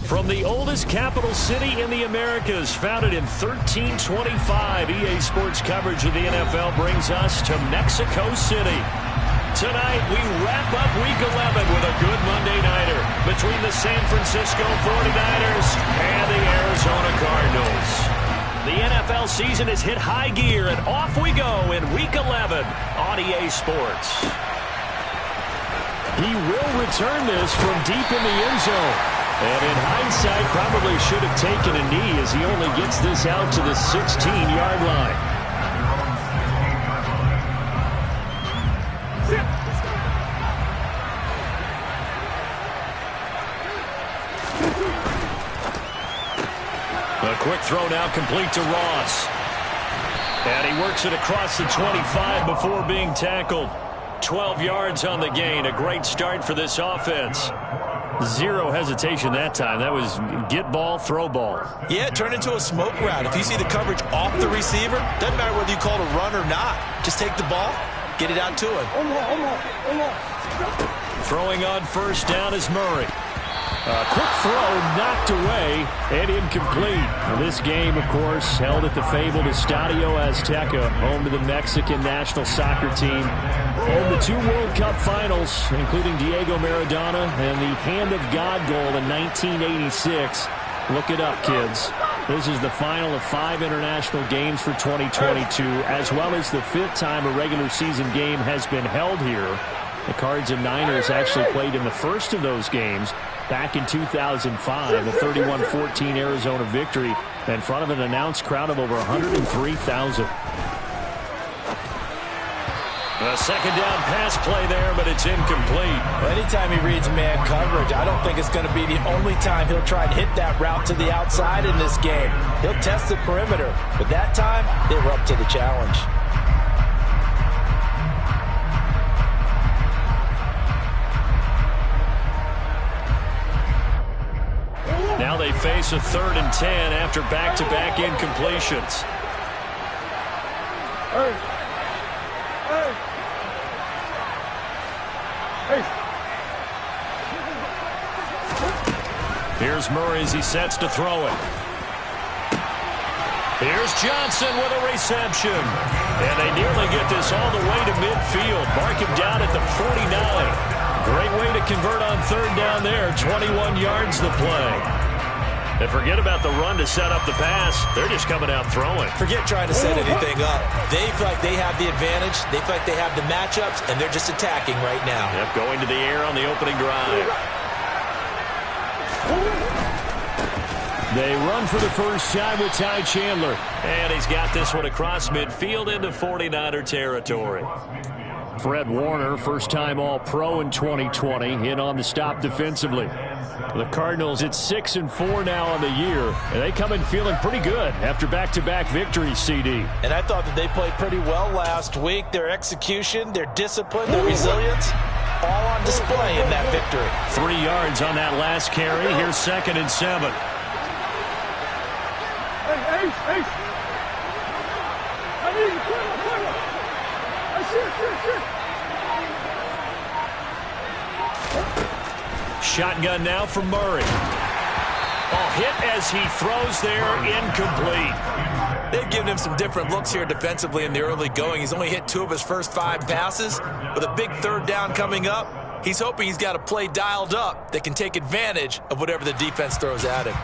From the oldest capital city in the Americas, founded in 1325, EA Sports coverage of the NFL brings us to Mexico City. Tonight, we wrap up Week 11 with a good Monday nighter between the San Francisco 49ers and the Arizona Cardinals. The NFL season has hit high gear, and off we go in Week 11 on EA Sports. He will return this from deep in the end zone. And in hindsight, probably should have taken a knee as he only gets this out to the 16-yard line. A quick throw now complete to Ross. And he works it across the 25 before being tackled. 12 yards on the gain. A great start for this offense. Zero hesitation that time. That was get ball, throw ball. Yeah, turn into a smoke route. If you see the coverage off the receiver, doesn't matter whether you call it a run or not. Just take the ball, get it out to him. Throwing on first down is Murray. A quick throw knocked away and incomplete. This game, of course, held at the fabled Estadio Azteca, home to the Mexican national soccer team. Home to 2 World Cup finals, including Diego Maradona and the Hand of God goal in 1986. Look it up, kids. This is the final of 5 international games for 2022, as well as the 5th time a regular season game has been held here. The Cards and Niners actually played in the first of those games back in 2005, a 31-14 Arizona victory in front of an announced crowd of over 103,000. A second down pass play there, but it's incomplete. Well, anytime he reads man coverage, I don't think it's going to be the only time he'll try and hit that route to the outside in this game. He'll test the perimeter, but that time they were up to the challenge. Now they face a 3rd and 10 after back-to-back incompletions. Here's Murray as he sets to throw it. Here's Johnson with a reception. And they nearly get this all the way to midfield. Mark him down at the 49. Great way to convert on 3rd down there. 21 yards the play. And forget about the run to set up the pass. They're just coming out throwing. Forget trying to set anything up. They feel like they have the advantage. They feel like they have the matchups, and they're just attacking right now. Yep, going to the air on the opening drive. They run for the first time with Ty Chandler. And he's got this one across midfield into 49er territory. Fred Warner, first-time All-Pro in 2020, in on the stop defensively. The Cardinals at 6-4 now on the year, and they come in feeling pretty good after back-to-back victories, CD. And I thought that they played pretty well last week. Their execution, their discipline, their resilience, all on display in that victory. 3 yards on that last carry. Here's 2nd and 7. Hey. I need you. Shotgun now from Murray. Oh, hit as he throws there, incomplete. They've given him some different looks here defensively in the early going. He's only hit 2 of his first 5 passes. With a big 3rd down coming up, he's hoping he's got a play dialed up that can take advantage of whatever the defense throws at him.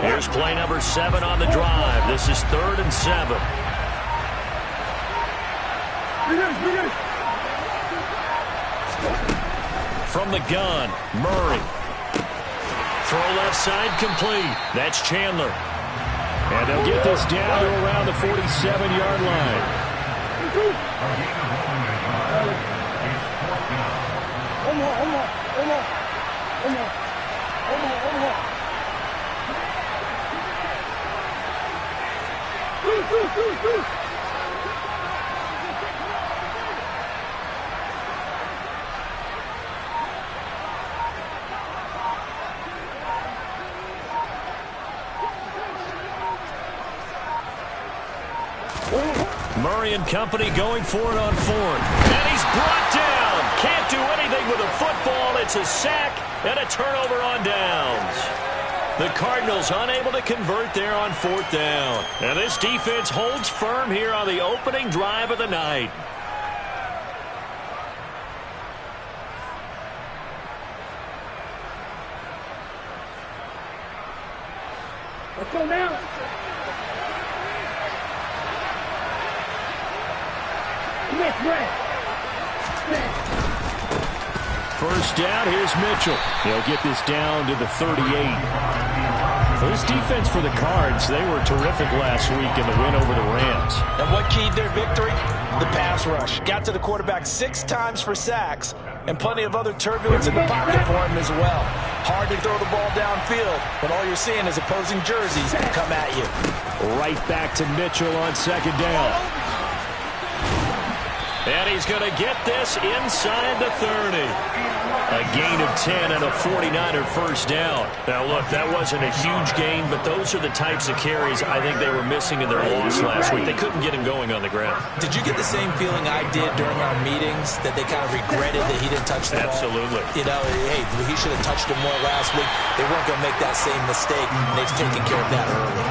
Here's play number 7 on the drive. This is 3rd and 7. From the gun, Murray. Throw left side complete. That's Chandler. And they'll get this down to around the 47-yard line. Murray and company going for it on fourth. And he's brought down. Can't do anything with a football. It's a sack and a turnover on downs. The Cardinals unable to convert there on fourth down. And this defense holds firm here on the opening drive of the night. Let's go now. First down, here's Mitchell. He'll get this down to the 38. So this defense for the Cards, they were terrific last week in the win over the Rams. And what keyed their victory? The pass rush. Got to the quarterback 6 times for sacks, and plenty of other turbulence in the pocket for him as well. Hard to throw the ball downfield, but all you're seeing is opposing jerseys come at you. Right back to Mitchell on second down. And he's going to get this inside the 30. A gain of 10 and a 49er first down. Now, look, that wasn't a huge gain, but those are the types of carries I think they were missing in their loss last week. They couldn't get him going on the ground. Did you get the same feeling I did during our meetings, that they kind of regretted that he didn't touch the ball? Absolutely. You know, hey, he should have touched him more last week. They weren't going to make that same mistake. They've taken care of that early.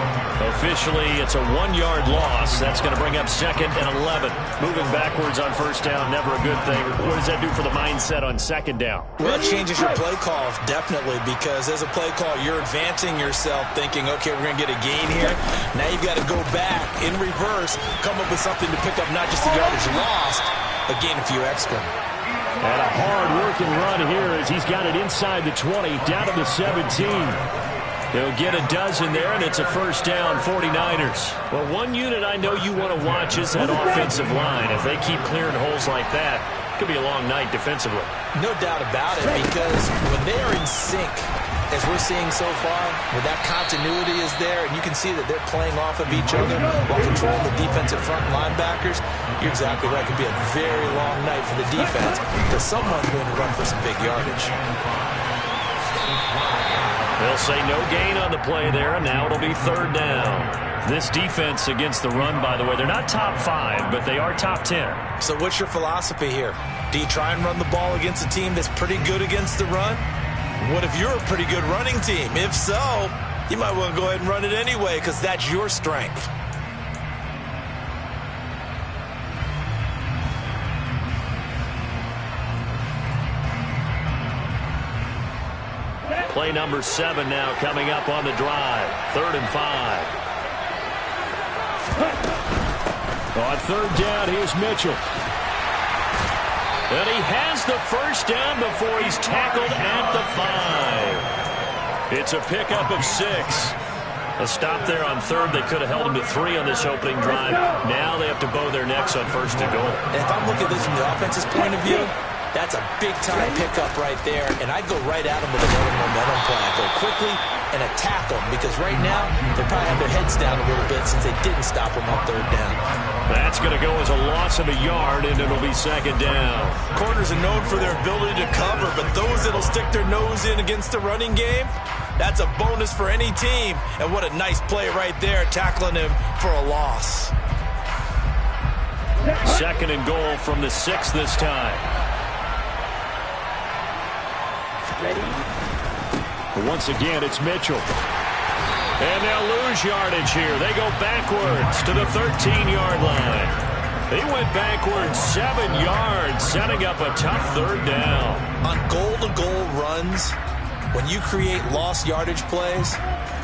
Officially, it's a 1-yard loss. That's going to bring up second and 11. Moving backwards on first down, never a good thing. What does that do for the mindset on second down? Well, it changes your play call, definitely, because as a play call, you're advancing yourself thinking, okay, we're going to get a gain here. Now you've got to go back in reverse, come up with something to pick up not just the yardage lost, but gain a few extra. And a hard-working run here as he's got it inside the 20, down to the 17. He'll get a dozen there, and it's a first down, 49ers. Well, one unit I know you want to watch is that offensive line. If they keep clearing holes like that, it could be a long night defensively. No doubt about it, because when they are in sync, as we're seeing so far, when that continuity is there, and you can see that they're playing off of each other while controlling the defensive front linebackers, you're exactly right. It could be a very long night for the defense, because someone's going to run for some big yardage. They'll say no gain on the play there, and now it'll be third down. This defense against the run, by the way, they're not top 5, but they are top 10. So what's your philosophy here? Do you try and run the ball against a team that's pretty good against the run? What if you're a pretty good running team? If so, you might want to go ahead and run it anyway, because that's your strength. Play number 7 now coming up on the drive. 3rd and 5. On third down, here's Mitchell. And he has the first down before he's tackled at the 5. It's a pickup of 6. A stop there on third. They could have held him to 3 on this opening drive. Now they have to bow their necks on first and goal. And if I'm looking at this from the offense's point of view, that's a big-time pickup right there, and I'd go right at them with another momentum play. I'd go quickly and attack them, because right now they probably have their heads down a little bit since they didn't stop them on third down. That's going to go as a loss of a yard, and it'll be second down. Corners are known for their ability to cover, but those that'll stick their nose in against the running game, that's a bonus for any team. And what a nice play right there, tackling him for a loss. Second and goal from the 6 this time. Once again, it's Mitchell. And they'll lose yardage here. They go backwards to the 13-yard line. They went backwards 7 yards, setting up a tough third down. On goal-to-goal runs, when you create lost yardage plays,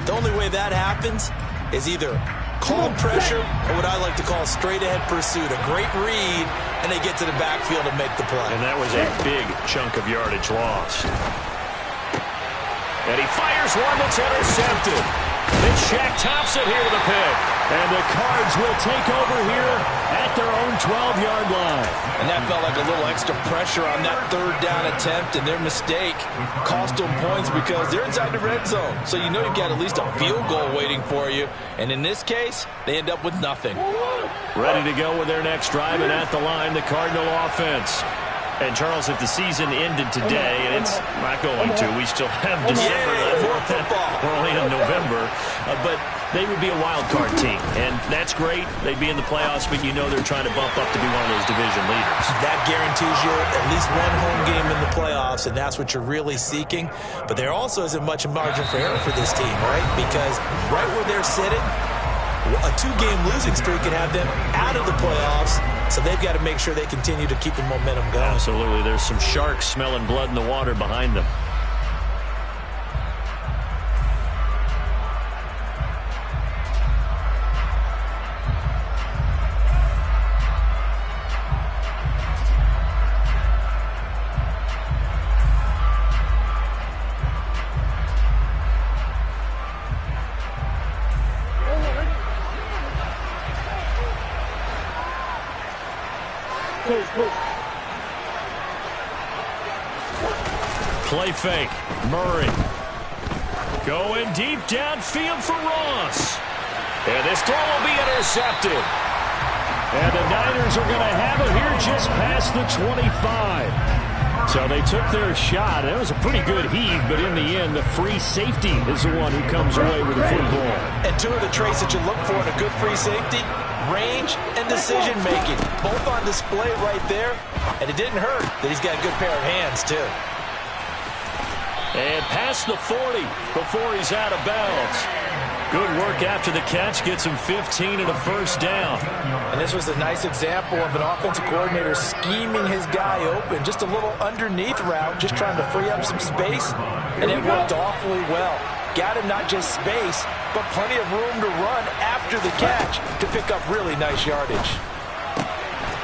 the only way that happens is either called pressure or what I like to call straight-ahead pursuit. A great read, and they get to the backfield and make the play. And that was a big chunk of yardage lost. And he fires one that's intercepted. Then Shaq tops it here with a pick. And the Cards will take over here at their own 12-yard line. And that felt like a little extra pressure on that third down attempt, and their mistake cost them points because they're inside the red zone. So you know you've got at least a field goal waiting for you. And in this case, they end up with nothing. Ready to go with their next drive, and at the line, the Cardinal offense. And, Charles, if the season ended today, and it's not going to, we still have December left. We're only in November. But they would be a wild card team. And that's great. They'd be in the playoffs, but you know they're trying to bump up to be one of those division leaders. That guarantees you at least one home game in the playoffs, and that's what you're really seeking. But there also isn't much margin for error for this team, right? Because right where they're sitting, a 2-game losing streak could have them out of the playoffs, so they've got to make sure they continue to keep the momentum going. Absolutely. There's some sharks smelling blood in the water behind them. Play fake. Murray. Going deep downfield for Ross. And this throw will be intercepted. And the Niners are going to have it here just past the 25. So they took their shot. It was a pretty good heave, but in the end, the free safety is the one who comes away with the football. And two of the traits that you look for in a good free safety, range and decision-making. Both on display right there. And it didn't hurt that he's got a good pair of hands, too. And past the 40 before he's out of bounds. Good work after the catch. Gets him 15 and a first down. And this was a nice example of an offensive coordinator scheming his guy open. Just a little underneath route, just trying to free up some space. And it worked awfully well. Got him not just space, but plenty of room to run after the catch to pick up really nice yardage.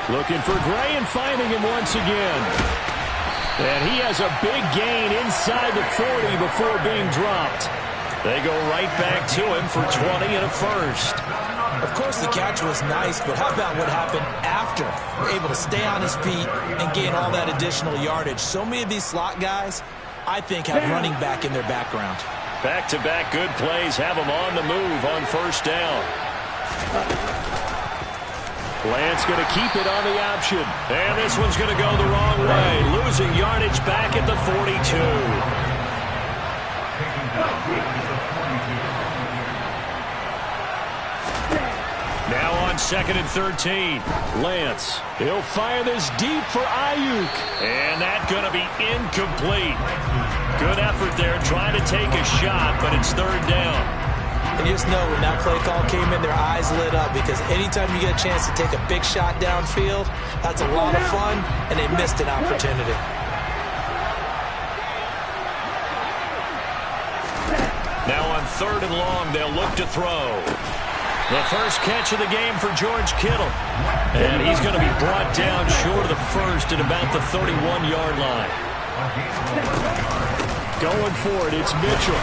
Looking for Gray and finding him once again. And he has a big gain inside the 40 before being dropped. They go right back to him for 20 and a first. Of course, the catch was nice, but how about what happened after? We're able to stay on his feet and gain all that additional yardage. So many of these slot guys, I think, have running back in their background. Back-to-back good plays have them on the move on first down. Lance going to keep it on the option. And this one's going to go the wrong way. Losing yardage back at the 42. Now on 2nd and 13. Lance. He'll fire this deep for Ayuk. And that's going to be incomplete. Good effort there trying to take a shot, but it's 3rd down. And you just know when that play call came in, their eyes lit up, because anytime you get a chance to take a big shot downfield, that's a lot of fun, and they missed an opportunity. Now on 3rd and long, they'll look to throw. The first catch of the game for George Kittle. And he's going to be brought down short of the first at about the 31-yard line. Going for it, it's Mitchell.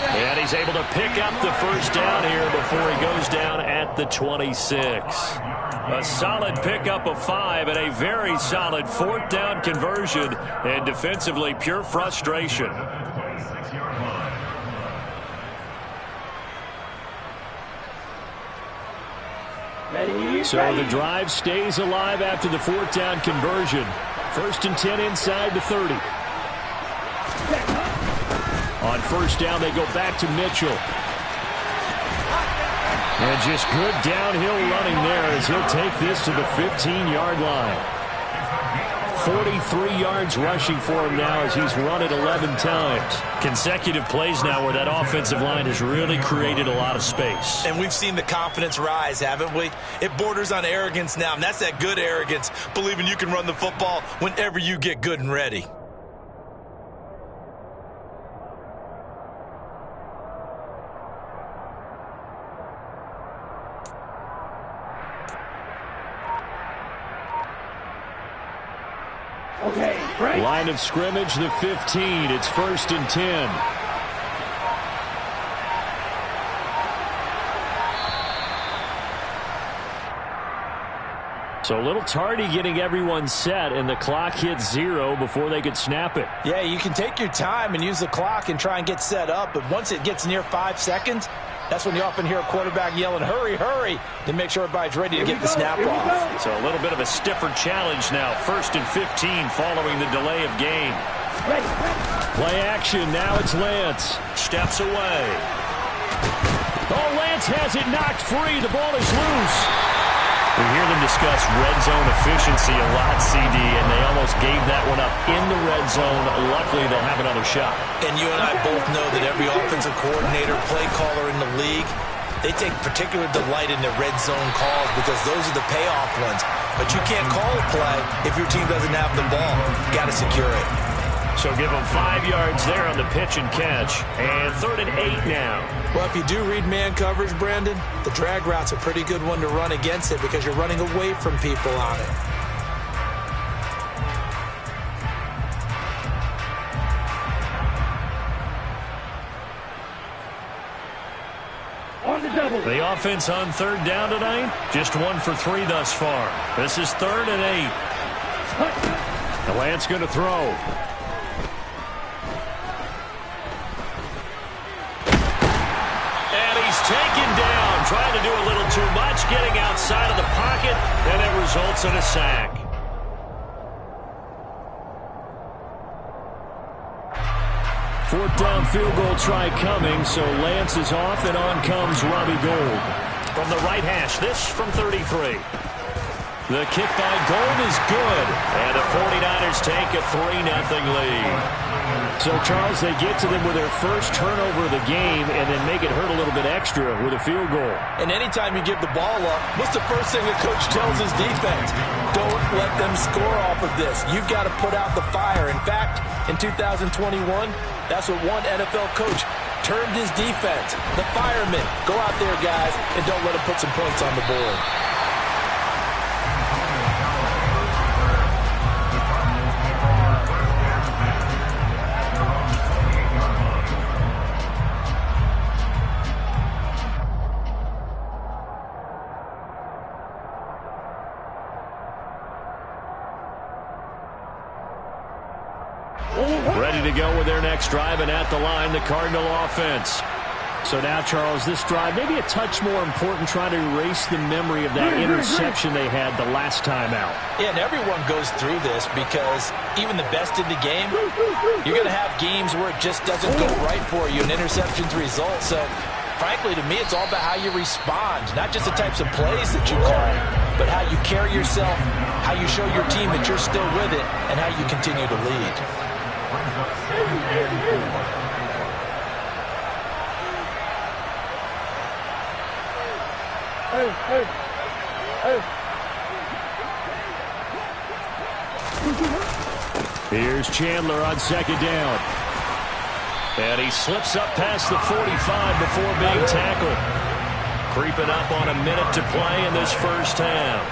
And he's able to pick up the first down here before he goes down at the 26. A solid pickup of 5 and a very solid 4th down conversion. And defensively, pure frustration. So the drive stays alive after the 4th down conversion. 1st and 10 inside the 30. On first down, they go back to Mitchell. And just good downhill running there as he'll take this to the 15-yard line. 43 yards rushing for him now as he's run it 11 times. Consecutive plays now where that offensive line has really created a lot of space. And we've seen the confidence rise, haven't we? It borders on arrogance now, and that's that good arrogance, believing you can run the football whenever you get good and ready. Line of scrimmage, the 15. It's 1st and 10. So a little tardy getting everyone set, and the clock hits 0 before they could snap it. Yeah, you can take your time and use the clock and try and get set up, but once it gets near 5 seconds, That's when you often hear a quarterback yelling, hurry, hurry, to make sure everybody's ready to get the snap off. So a little bit of a stiffer challenge now. 1st and 15 following the delay of game. Play action. Now it's Lance. Steps away. Oh, Lance has it knocked free. The ball is loose. We hear them discuss red zone efficiency a lot, CD, and they almost gave that one up in the red zone. Luckily, they'll have another shot. And you and I both know that every offensive coordinator, play caller in the league, they take particular delight in the red zone calls because those are the payoff ones. But you can't call a play if your team doesn't have the ball. Got to secure it. So give them 5 yards there on the pitch and catch. And 3rd and 8 now. Well, if you do read man coverage, Brandon, the drag route's a pretty good one to run against it because you're running away from people on it. On the double. The offense on 3rd down tonight, just 1 for 3 thus far. This is 3rd and 8. The Lance going to throw. Taken down, trying to do a little too much, getting outside of the pocket, and it results in a sack. Fourth down field goal try coming, so Lance is off, and on comes Robbie Gould. From the right hash, this from 33. The kick by Gould is good, and the 49ers take a 3-0 lead. So, Charles, they get to them with their first turnover of the game and then make it hurt a little bit extra with a field goal. And anytime you give the ball up, what's the first thing the coach tells his defense? Don't let them score off of this. You've got to put out the fire. In fact, in 2021, that's what one NFL coach termed his defense. The firemen. Go out there, guys, and don't let them put some points on the board. Ready to go with their next drive, and at the line, the Cardinal offense. So now, Charles, this drive maybe a touch more important, trying to erase the memory of that interception they had the last time out. Yeah, and everyone goes through this because even the best in the game, you're going to have games where it just doesn't go right for you, and interceptions result. So, frankly, to me, it's all about how you respond, not just the types of plays that you call, but how you carry yourself, how you show your team that you're still with it, and how you continue to lead. Here's Chandler on 2nd down. And he slips up past the 45 before being tackled. Creeping up on a minute to play in this first half.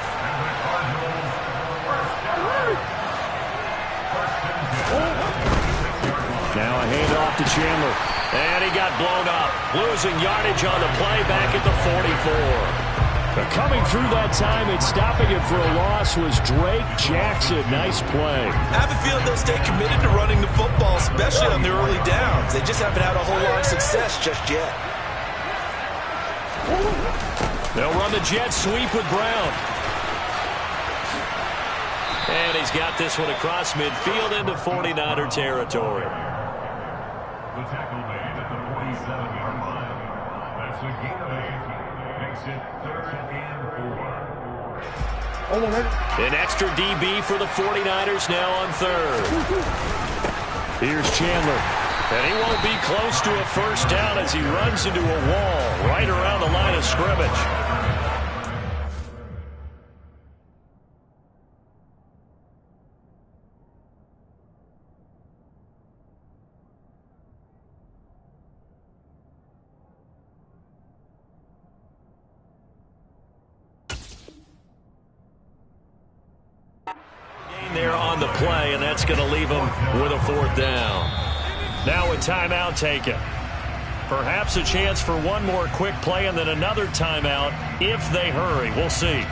Now a handoff to Chandler. And he got blown up. Losing yardage on the play back at the 44. But coming through that time and stopping it for a loss was Drake Jackson. Nice play. I have a feeling they'll stay committed to running the football, especially on their early downs. They just haven't had a whole lot of success just yet. They'll run the jet sweep with Brown. And he's got this one across midfield into 49er territory. The tackle made at the 47-yard line. That's a gain of 8. Makes it 3rd and 4. An extra DB for the 49ers now on 3rd. Here's Chandler. And he won't be close to a first down as he runs into a wall right around the line of scrimmage. There on the play, and that's going to leave them with a 4th down. Now a timeout taken. Perhaps a chance for one more quick play and then another timeout if they hurry. We'll see.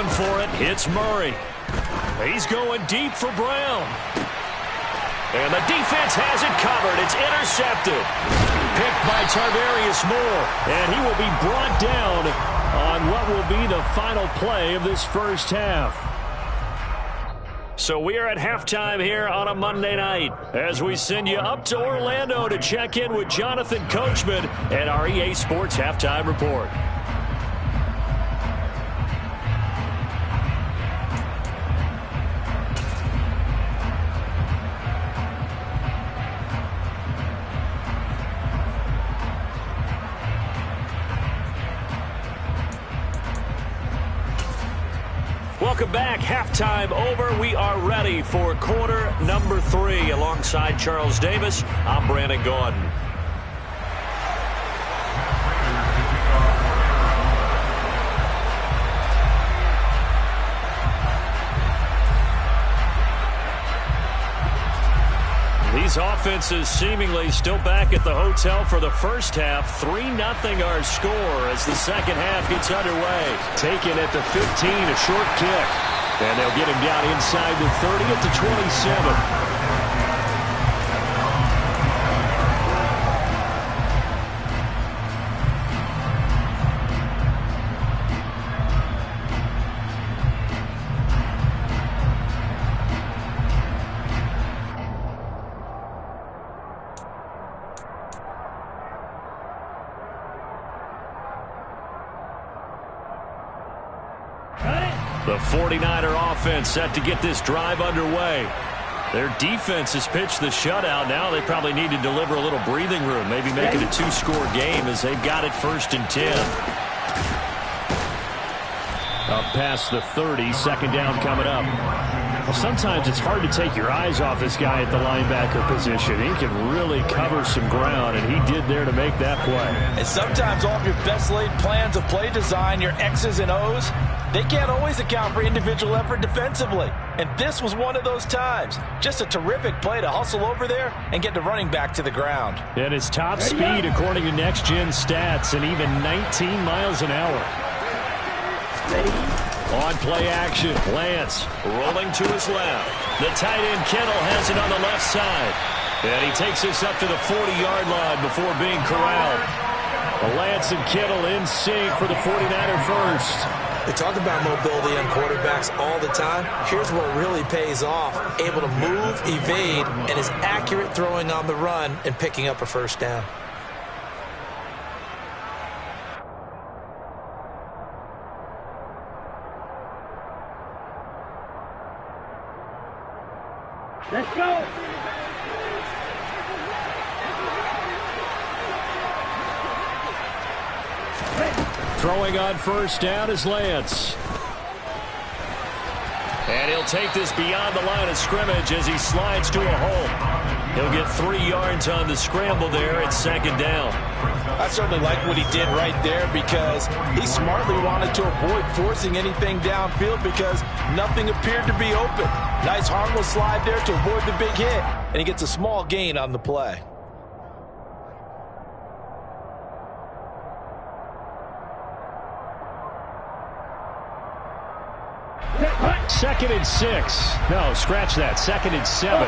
going for it. Hits Murray. He's going deep for Brown. And the defense has it covered. It's intercepted. Picked by Tarvarius Moore. And he will be brought down on what will be the final play of this first half. So we are at halftime here on a Monday night as we send you up to Orlando to check in with Jonathan Coachman and our EA Sports Halftime Report. Welcome back. Halftime over. We are ready for quarter number 3. Alongside Charles Davis, I'm Brandon Gordon. These offenses seemingly still back at the hotel for the first half. 3-0 our score as the second half gets underway. Taken at the 15, a short kick. And they'll get him down inside the 30 at the 27. The 49er offense set to get this drive underway. Their defense has pitched the shutout. Now they probably need to deliver a little breathing room, maybe make it a 2-score game as they've got it 1st and 10. Up past the 30, second down coming up. Well, sometimes it's hard to take your eyes off this guy at the linebacker position. He can really cover some ground, and he did there to make that play. And sometimes all of your best laid plans of play design, your X's and O's, they can't always account for individual effort defensively. And this was one of those times. Just a terrific play to hustle over there and get the running back to the ground. And his top speed, according to Next Gen Stats, and even 19 miles an hour. On play action, Lance rolling to his left. The tight end Kittle has it on the left side. And he takes this up to the 40-yard line before being corralled. Lance and Kittle in sync for the 49er first. They talk about mobility on quarterbacks all the time. Here's what really pays off. Able to move, evade, and is accurate throwing on the run and picking up a first down. Let's go. Throwing on first down is Lance. And he'll take this beyond the line of scrimmage as he slides to a hole. He'll get 3 yards on the scramble there at second down. I certainly like what he did right there because he smartly wanted to avoid forcing anything downfield because nothing appeared to be open. Nice harmless slide there to avoid the big hit, and he gets a small gain on the play. Second and 6. No, scratch that. Second and 7.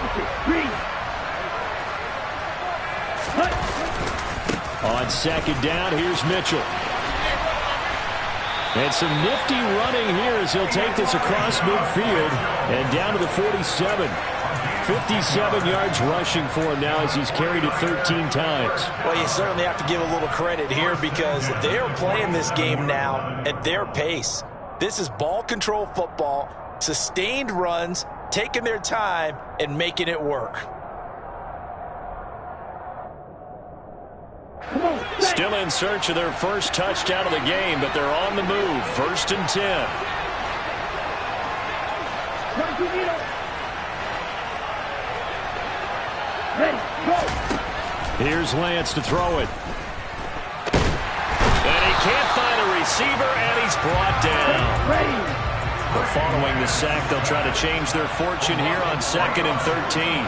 On second down, here's Mitchell. And some nifty running here as he'll take this across midfield and down to the 47. 57 yards rushing for him now as he's carried it 13 times. Well, you certainly have to give a little credit here because they're playing this game now at their pace. This is ball control football, sustained runs, taking their time, and making it work. Still in search of their first touchdown of the game, but they're on the move. 1st and 10. Ready, go. Here's Lance to throw it. And he can't find a receiver, and he's brought down. Ready. But following the sack, they'll try to change their fortune here on 2nd and 13.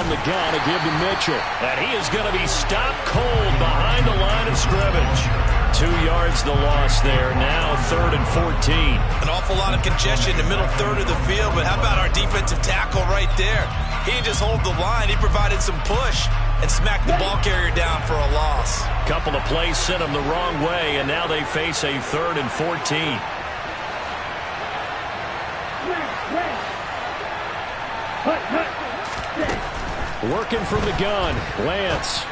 From the gun, a give to Mitchell. And he is going to be stopped cold behind the line of scrimmage. 2 yards the loss there. Now 3rd and 14. An awful lot of congestion in the middle third of the field, but how about our defensive tackle right there? He didn't just hold the line. He provided some push and smacked the ball carrier down for a loss. Couple of plays sent them the wrong way, and now they face a 3rd and 14. Working from the gun, Lance.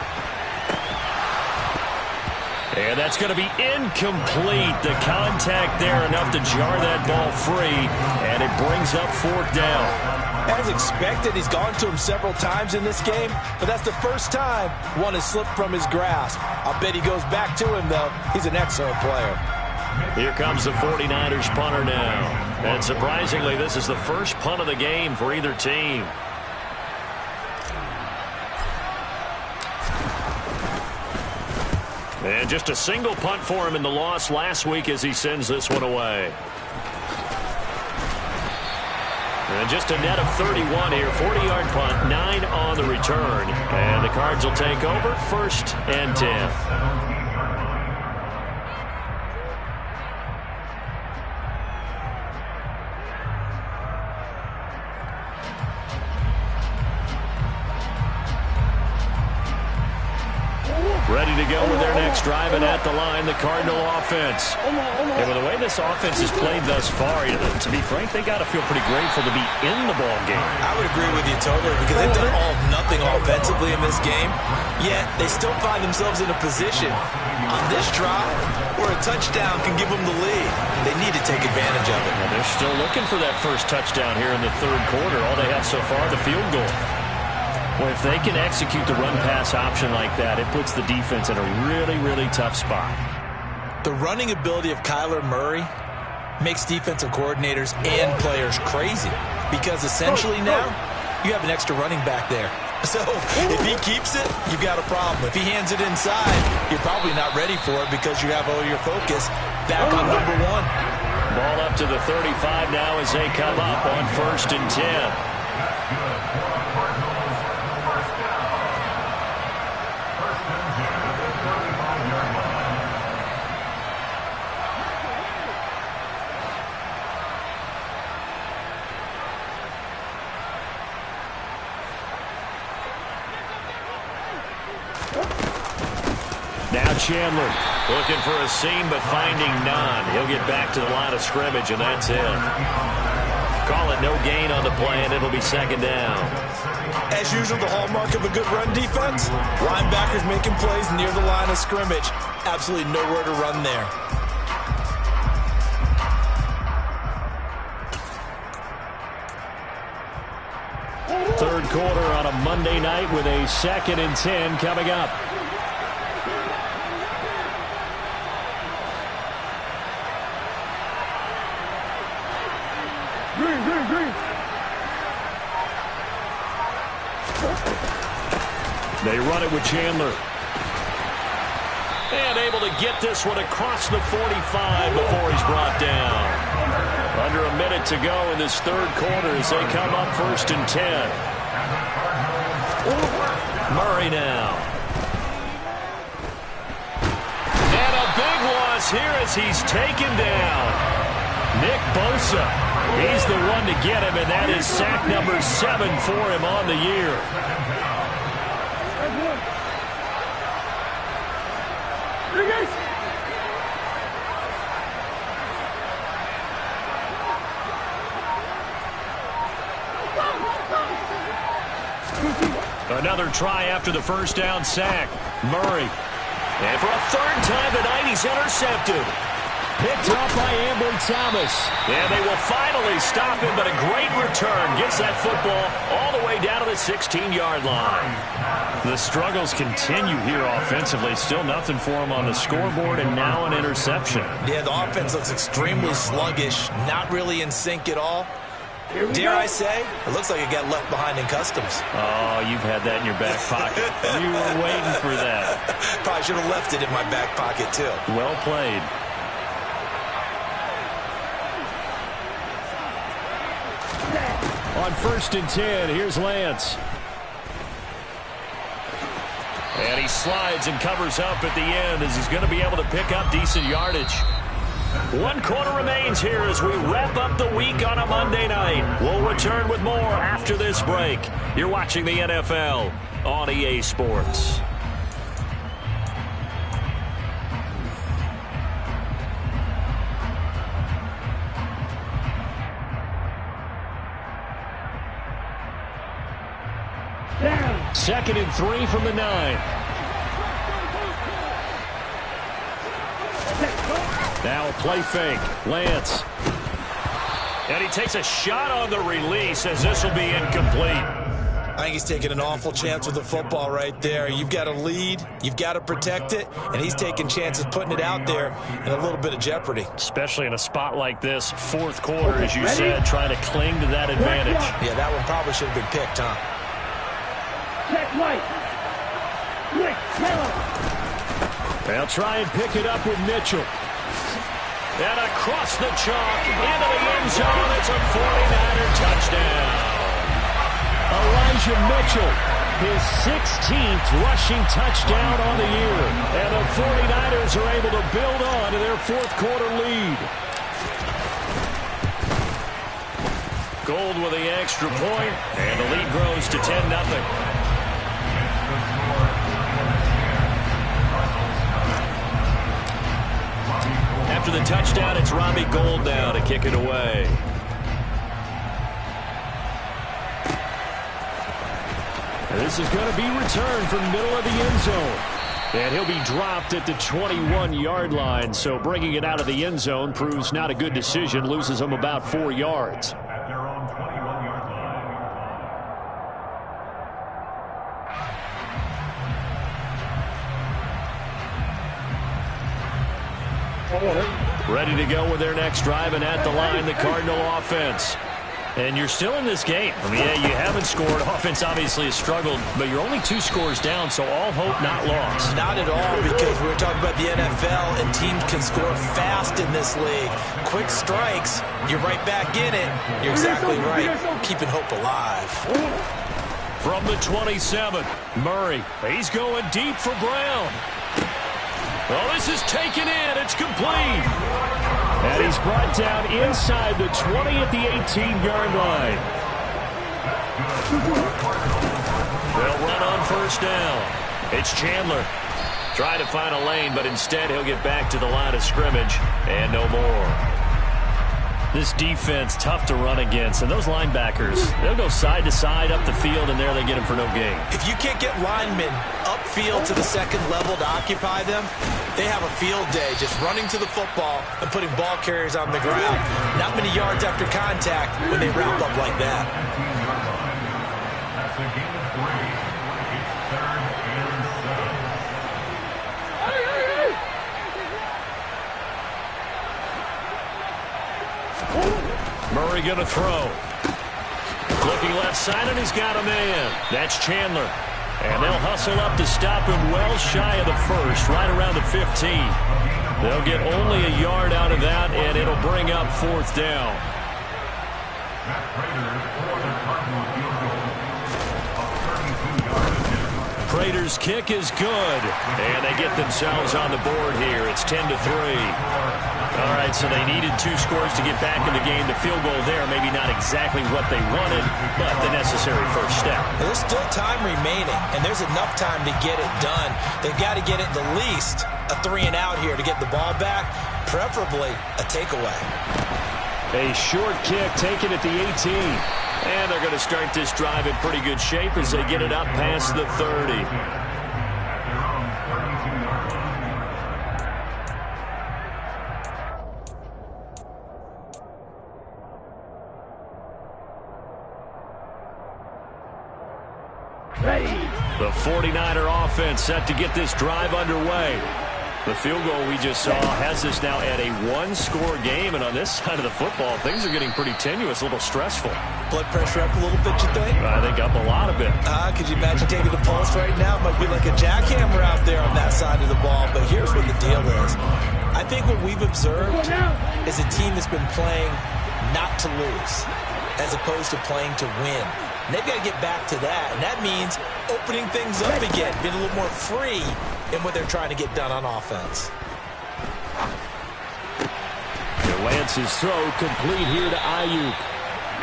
And that's going to be incomplete. The contact there enough to jar that ball free, and it brings up 4th down. As expected, he's gone to him several times in this game, but that's the first time one has slipped from his grasp. I'll bet he goes back to him, though. He's an excellent player. Here comes the 49ers punter now. And surprisingly, this is the first punt of the game for either team. And just a single punt for him in the loss last week as he sends this one away. And just a net of 31 here. 40-yard punt, 9 on the return. And the Cards will take over, 1st and 10. Ready to go with their next drive, and at the line, the Cardinal offense. And with the way this offense has played thus far, to be frank, they got to feel pretty grateful to be in the ball game. I would agree with you totally, because they've done all nothing offensively in this game, yet they still find themselves in a position on this drive where a touchdown can give them the lead. They need to take advantage of it. Well, they're still looking for that first touchdown here in the 3rd quarter. All they have so far, the field goal. Well, if they can execute the run-pass option like that, it puts the defense in a really, really tough spot. The running ability of Kyler Murray makes defensive coordinators and players crazy, because essentially now you have an extra running back there. So if he keeps it, you've got a problem. If he hands it inside, you're probably not ready for it because you have all your focus back on number 1. Ball up to the 35 now as they come up on 1st and 10. Now Chandler looking for a seam, but finding none. He'll get back to the line of scrimmage, and that's it. Call it no gain on the play, and it'll be 2nd down. As usual, the hallmark of a good run defense, linebackers making plays near the line of scrimmage. Absolutely nowhere to run there. Third quarter on a Monday night with a 2nd and 10 coming up. They run it with Chandler. And able to get this one across the 45 before he's brought down. Under a minute to go in this 3rd quarter as they come up 1st and 10. Murray now. And a big loss here as he's taken down. Nick Bosa. He's the one to get him, and that is sack number 7 for him on the year. Another try after the 1st down sack. Murray. And for a 3rd time tonight, he's intercepted. Picked up by Ambry Thomas. And they will finally stop him, but a great return. Gets that football all the way down to the 16-yard line. The struggles continue here offensively. Still nothing for him on the scoreboard, and now an interception. Yeah, the offense looks extremely sluggish, not really in sync at all. Dare I say, it looks like it got left behind in customs. Oh, you've had that in your back pocket. You were waiting for that. Probably should have left it in my back pocket, too. Well played. On 1st and 10, here's Lance. And he slides and covers up at the end as he's going to be able to pick up decent yardage. 1 quarter remains here as we wrap up the week on a Monday night. We'll return with more after this break. You're watching the NFL on EA Sports. Down. 2nd and 3 from the 9. Now a play fake. Lance. And he takes a shot on the release as this will be incomplete. I think he's taking an awful chance with the football right there. You've got to lead, you've got to protect it, and he's taking chances putting it out there in a little bit of jeopardy. Especially in a spot like this, 4th quarter, as you said, trying to cling to that advantage. Yeah, that one probably should have been picked, huh? Check right. Quick, yellow. They'll try and pick it up with Mitchell. And across the chalk, into the end zone, it's a 49er touchdown. Elijah Mitchell, his 16th rushing touchdown on the year. And the 49ers are able to build on to their 4th quarter lead. Gold with the extra point, and the lead grows to 10-0. After the touchdown, it's Robbie Gould now to kick it away. This is going to be returned from the middle of the end zone. And he'll be dropped at the 21-yard line. So bringing it out of the end zone proves not a good decision. Loses him about 4 yards. At their own 21-yard line. Ready to go with their next drive, and at the line, the Cardinal offense. And you're still in this game. I mean, yeah, you haven't scored. Offense obviously has struggled, but you're only 2 scores down, so all hope not lost. Not at all, because we were talking about the NFL, and teams can score fast in this league. Quick strikes, you're right back in it. You're exactly right. Keeping hope alive. From the 27, Murray. He's going deep for Brown. Well, this is taken in. It's complete. And he's brought down inside the 20 at the 18-yard line. They'll run on 1st down. It's Chandler. Trying to find a lane, but instead he'll get back to the line of scrimmage and no more. This defense, tough to run against. And those linebackers, they'll go side to side up the field, and there they get him for no gain. If you can't get linemen upfield to the 2nd level to occupy them, they have a field day just running to the football and putting ball carriers on the ground. Not many yards after contact when they wrap up like that. That's a gain of 3. It's 3rd and 7. Murray going to throw. Looking left side, and he's got a man. That's Chandler. And they'll hustle up to stop him well shy of the 1st, right around the 15. They'll get only a yard out of that, and it'll bring up 4th down. Prater's kick is good, and they get themselves on the board here. It's 10-3. All right, so they needed 2 scores to get back in the game. The field goal there, maybe not exactly what they wanted, but the necessary first step. There's still time remaining, and there's enough time to get it done. They've got to get it the least a 3-and-out here to get the ball back, preferably a takeaway. A short kick taken at the 18. And they're going to start this drive in pretty good shape as they get it up past the 30. Ready. The 49er offense set to get this drive underway. The field goal we just saw has us now at a 1-score game, and on this side of the football, things are getting pretty tenuous, a little stressful. Blood pressure up a little bit, you think? I think up a lot of it. Could you imagine taking the pulse right now? It might be like a jackhammer out there on that side of the ball, but here's what the deal is. I think what we've observed is a team that's been playing not to lose as opposed to playing to win. And they've got to get back to that. And that means opening things up again, being a little more free in what they're trying to get done on offense. Lance's throw complete here to Ayuk.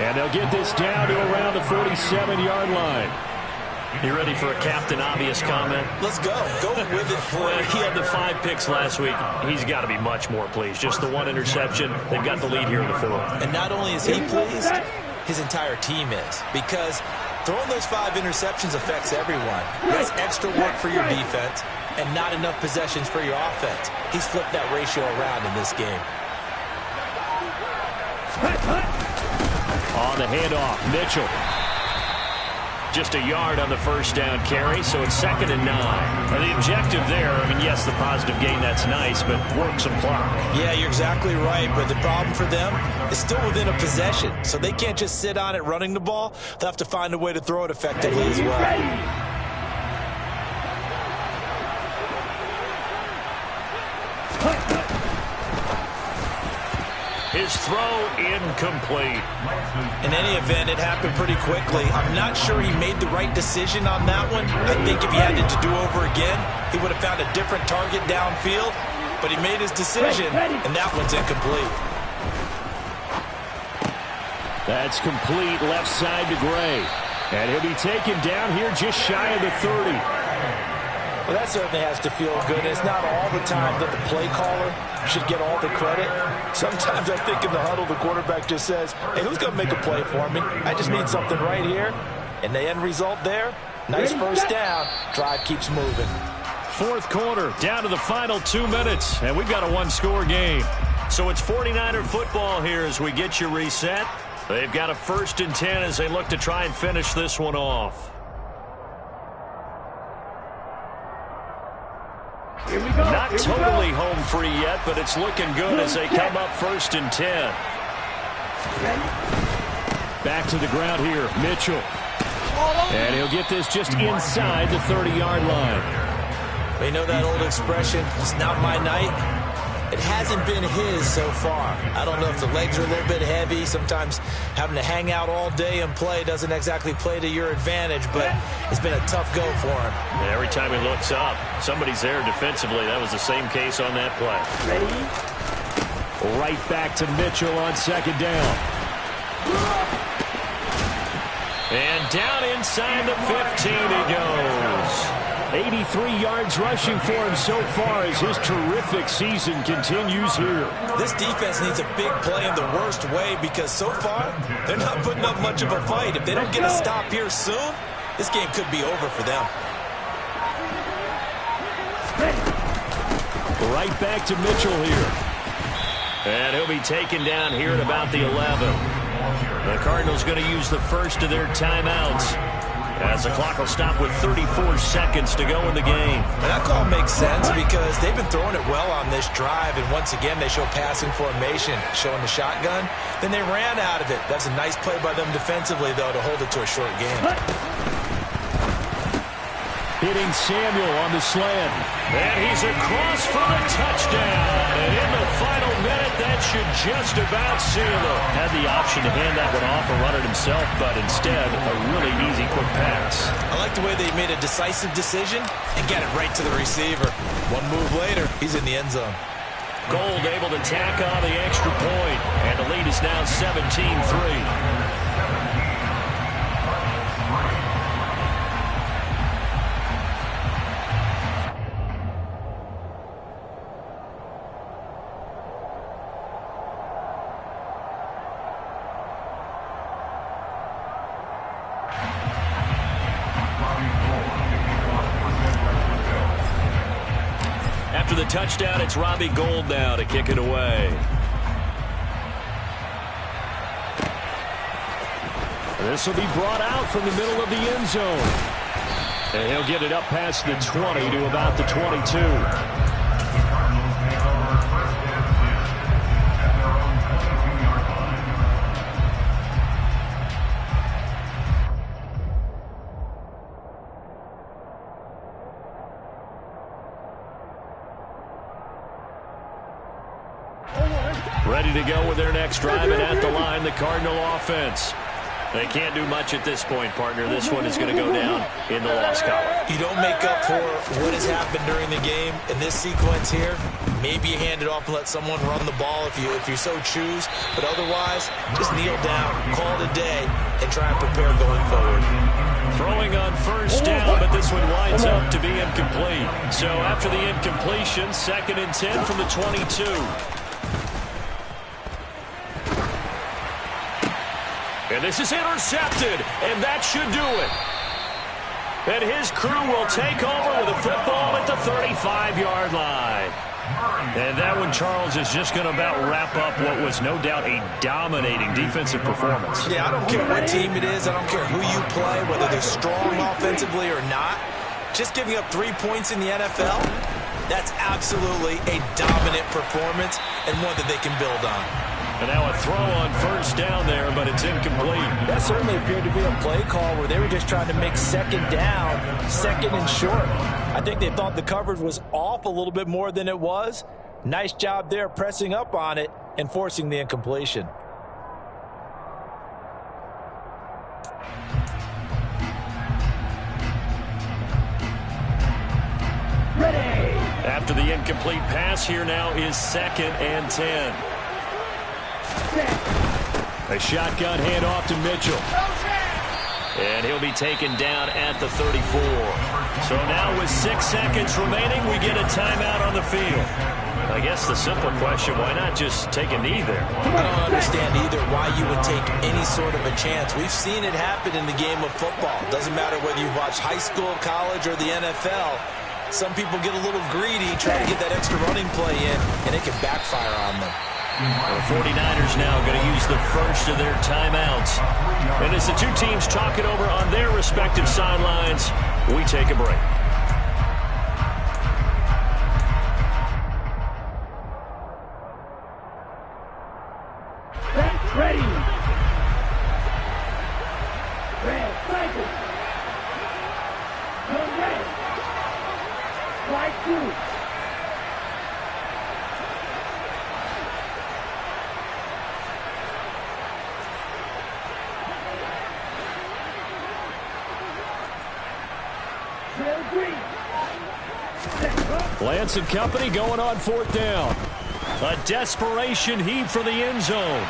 And they'll get this down to around the 47-yard line. You ready for a Captain Obvious comment? Let's go. Go with it. Well, he had the 5 picks last week. He's got to be much more pleased. Just the 1 interception. They've got the lead here in the 4th. And not only is he pleased, his entire team is. Because throwing those 5 interceptions affects everyone. That's extra work for your defense and not enough possessions for your offense. He's flipped that ratio around in this game. On the handoff, Mitchell. Just a yard on the first down carry, so it's 2nd and 9. And the objective there, I mean, yes, the positive gain, that's nice, but work some clock. Yeah, you're exactly right, but the problem for them is still within a possession, so they can't just sit on it running the ball. They'll have to find a way to throw it effectively as well. His throw incomplete. In any event, it happened pretty quickly. I'm not sure he made the right decision on that one. I think if he had it to do over again, he would have found a different target downfield. But he made his decision, and that one's incomplete. That's complete left side to Gray. And he'll be taken down here just shy of the 30. Well, that certainly has to feel good. It's not all the time that the play caller should get all the credit. Sometimes I think in the huddle, the quarterback just says, hey, who's going to make a play for me? I just need something right here. And the end result there, nice first down. Drive keeps moving. 4th quarter, down to the final 2 minutes, and we've got a 1-score game. So it's 49er football here as we get you reset. They've got a 1st and 10 as they look to try and finish this one off. Here we go. Not totally home free yet, but it's looking good as they come up 1st and 10. Back to the ground here, Mitchell. And he'll get this just inside the 30-yard line. You know that old expression, it's not my night? It hasn't been his so far. I don't know if the legs are a little bit heavy. Sometimes having to hang out all day and play doesn't exactly play to your advantage, but it's been a tough go for him. And every time he looks up, somebody's there defensively. That was the same case on that play. Right back to Mitchell on 2nd down. And down inside the 15 he goes. 83 yards rushing for him so far as his terrific season continues here. This defense needs a big play in the worst way because so far they're not putting up much of a fight. If they don't get a stop here soon, this game could be over for them. Right back to Mitchell here. And he'll be taken down here at about the 11. The Cardinals going to use the first of their timeouts, as the clock will stop with 34 seconds to go in the game. And that call makes sense because they've been throwing it well on this drive, and once again they show passing formation, showing the shotgun. Then they ran out of it. That's a nice play by them defensively, though, to hold it to a short game. Hitting Samuel on the slant. And he's across for the touchdown. And in the final minute, that should just about seal it. Had the option to hand that one off or run it himself, but instead, a really easy, quick pass. I like the way they made a decisive decision and got it right to the receiver. One move later, he's in the end zone. Gold able to tack on the extra point, and the lead is now 17-3. After the touchdown, it's Robbie Gould now to kick it away. This will be brought out from the middle of the end zone. And he'll get it up past the 20 to about the 22. Ready to go with their next drive, and at the line, the Cardinal offense. They can't do much at this point, partner. This one is going to go down in the loss column. You don't make up for what has happened during the game in this sequence here. Maybe you hand it off and let someone run the ball if you so choose. But otherwise, just kneel down, call it a day, and try and prepare going forward. Throwing on first down, but this one winds up to be incomplete. So after the incompletion, 2nd and 10 from the 22. And this is intercepted, and that should do it. And his crew will take over with a football at the 35-yard line. And that one, Charles, is just going to about wrap up what was no doubt a dominating defensive performance. Yeah, I don't care what team it is. I don't care who you play, whether they're strong offensively or not. Just giving up 3 points in the NFL, that's absolutely a dominant performance and one that they can build on. And now a throw on first down there, but it's incomplete. That certainly appeared to be a play call where they were just trying to make 2nd down, 2nd and short. I think they thought the coverage was off a little bit more than it was. Nice job there pressing up on it and forcing the incompletion. Ready. After the incomplete pass, here now is 2nd and 10. A shotgun handoff to Mitchell. And he'll be taken down at the 34. So now with 6 seconds remaining, we get a timeout on the field. I guess the simple question, why not just take a knee there? I don't understand either why you would take any sort of a chance. We've seen it happen in the game of football. Doesn't matter whether you watch high school, college, or the NFL. Some people get a little greedy, try to get that extra running play in, and it can backfire on them. The 49ers now going to use the first of their timeouts. And as the two teams talk it over on their respective sidelines, we take a break. Ready. Red, cycle. Come red. Right through. Lance and company going on 4th down. A desperation heave for the end zone.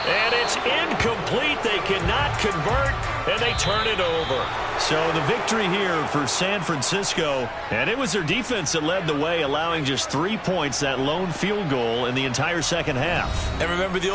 And it's incomplete. They cannot convert, and they turn it over. So the victory here for San Francisco, and it was their defense that led the way, allowing just 3 points, that lone field goal in the entire second half. And remember the